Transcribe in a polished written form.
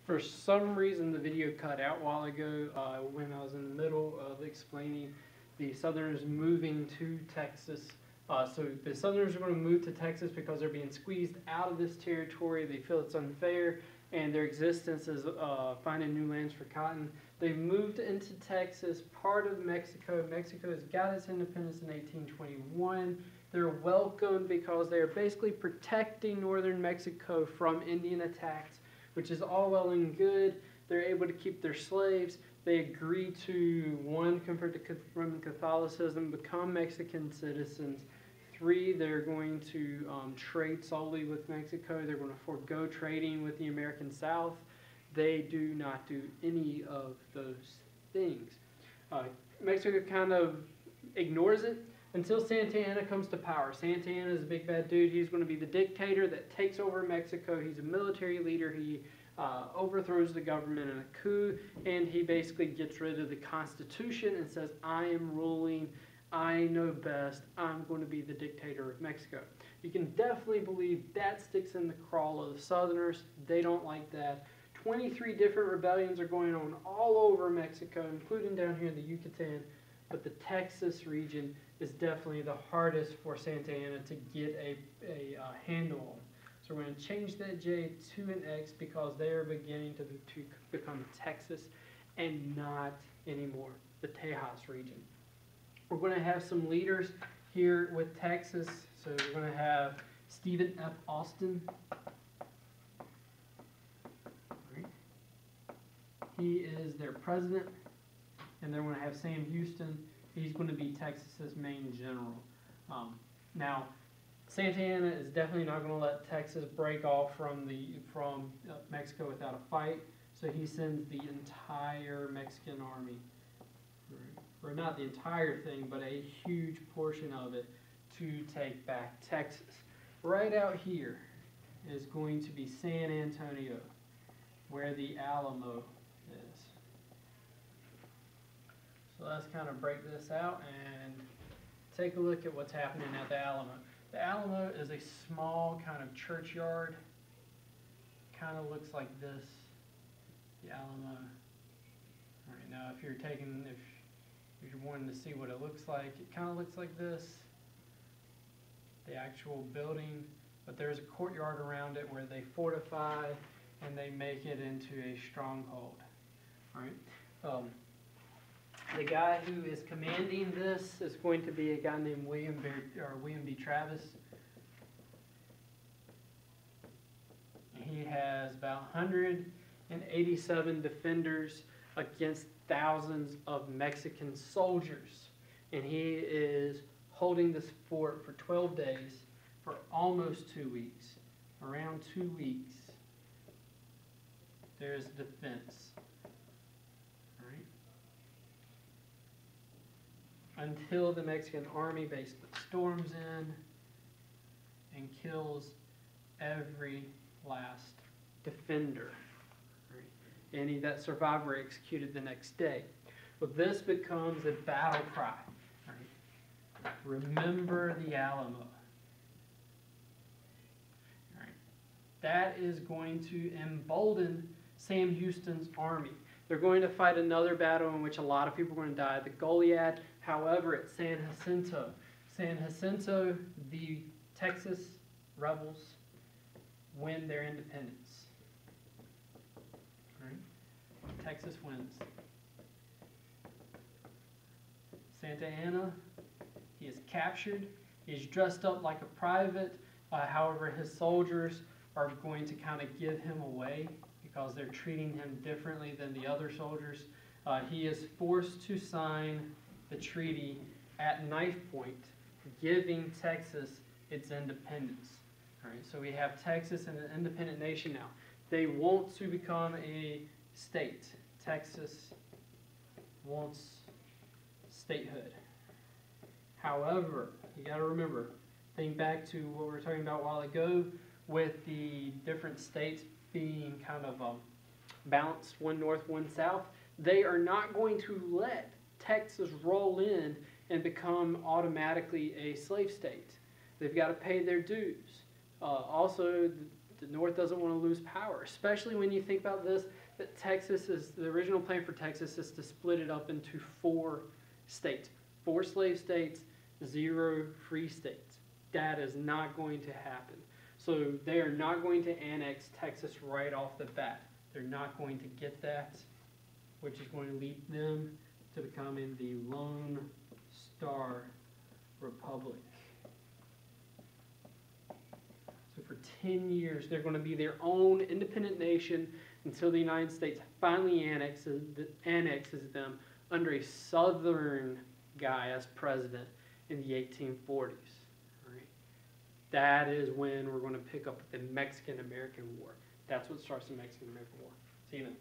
For some reason, the video cut out a while ago when I was in the middle of explaining the Southerners moving to Texas. So the Southerners are going to move to Texas because they're being squeezed out of this territory. They feel it's unfair, and their existence is finding new lands for cotton. They moved into Texas, part of Mexico. Mexico has got its independence in 1821. They're welcomed because they are basically protecting northern Mexico from Indian attacks, which is all well and good. They're able to keep their slaves. They agree to, 1, convert to Roman Catholicism, become Mexican citizens. 3, they're going to trade solely with Mexico. They're going to forego trading with the American South. They do not do any of those things. Mexico kind of ignores it until Santa Anna comes to power. Santa Anna is a big bad dude. He's going to be the dictator that takes over Mexico. He's a military leader. He overthrows the government in a coup, and he basically gets rid of the Constitution and says, I am ruling, I know best, I'm going to be the dictator of Mexico. You can definitely believe that sticks in the craw of the Southerners. They don't like that. 23 different rebellions are going on all over Mexico, including down here in the Yucatan, but the Texas region is definitely the hardest for Santa Anna to get a handle on. So we're going to change that J to an X because they are beginning to become Texas and not anymore the Tejas region. We're going to have some leaders here with Texas. So we're going to have Stephen F. Austin. He is their president. And then we're going to have Sam Houston. He's going to be Texas's main general. Now, Santa Anna is definitely not going to let Texas break off from Mexico without a fight. So he sends the entire Mexican army, or not the entire thing, but a huge portion of it, to take back Texas. Right out here is going to be San Antonio, where the Alamo is. So let's kind of break this out and take a look at what's happening at the Alamo. The Alamo is a small kind of churchyard. Kind of looks like this. The Alamo. All right, now if you're wanting to see what it looks like, it kind of looks like this. The actual building, but there's a courtyard around it where they fortify and they make it into a stronghold. All right. The guy who is commanding this is going to be a guy named William B. Travis. He has about 187 defenders against thousands of Mexican soldiers. And he is holding this fort for 12 days for almost 2 weeks. Around 2 weeks, there's defense. Until the Mexican army basically storms in and kills every last defender. Right? Any that survived were executed the next day. Well, this becomes a battle cry. Right? Remember the Alamo. Right? That is going to embolden Sam Houston's army. They're going to fight another battle in which a lot of people are going to die, the Goliad. However, at San Jacinto, the Texas rebels win their independence. Right? Texas wins. Santa Anna, he is captured. He's dressed up like a private. However, his soldiers are going to kind of give him away because they're treating him differently than the other soldiers. He is forced to sign the treaty at knife point, giving Texas its independence. All right, so we have Texas an independent nation now. They want to become a state. Texas wants statehood. However, you got to remember, think back to what we were talking about a while ago with the different states being kind of balanced, one north, one south. They are not going to let Texas roll in and become automatically a slave state. They've got to pay their dues. Also, The North doesn't want to lose power, especially when you think about this, that the original plan for Texas is to split it up into 4 states. 4 slave states, 0 free states. That is not going to happen. So they are not going to annex Texas right off the bat. They're not going to get that, which is going to lead them to becoming the Lone Star Republic. So for 10 years, they're going to be their own independent nation until the United States finally annexes them under a Southern guy as president in the 1840s. Right? That is when we're going to pick up the Mexican-American War. That's what starts the Mexican-American War. See you then.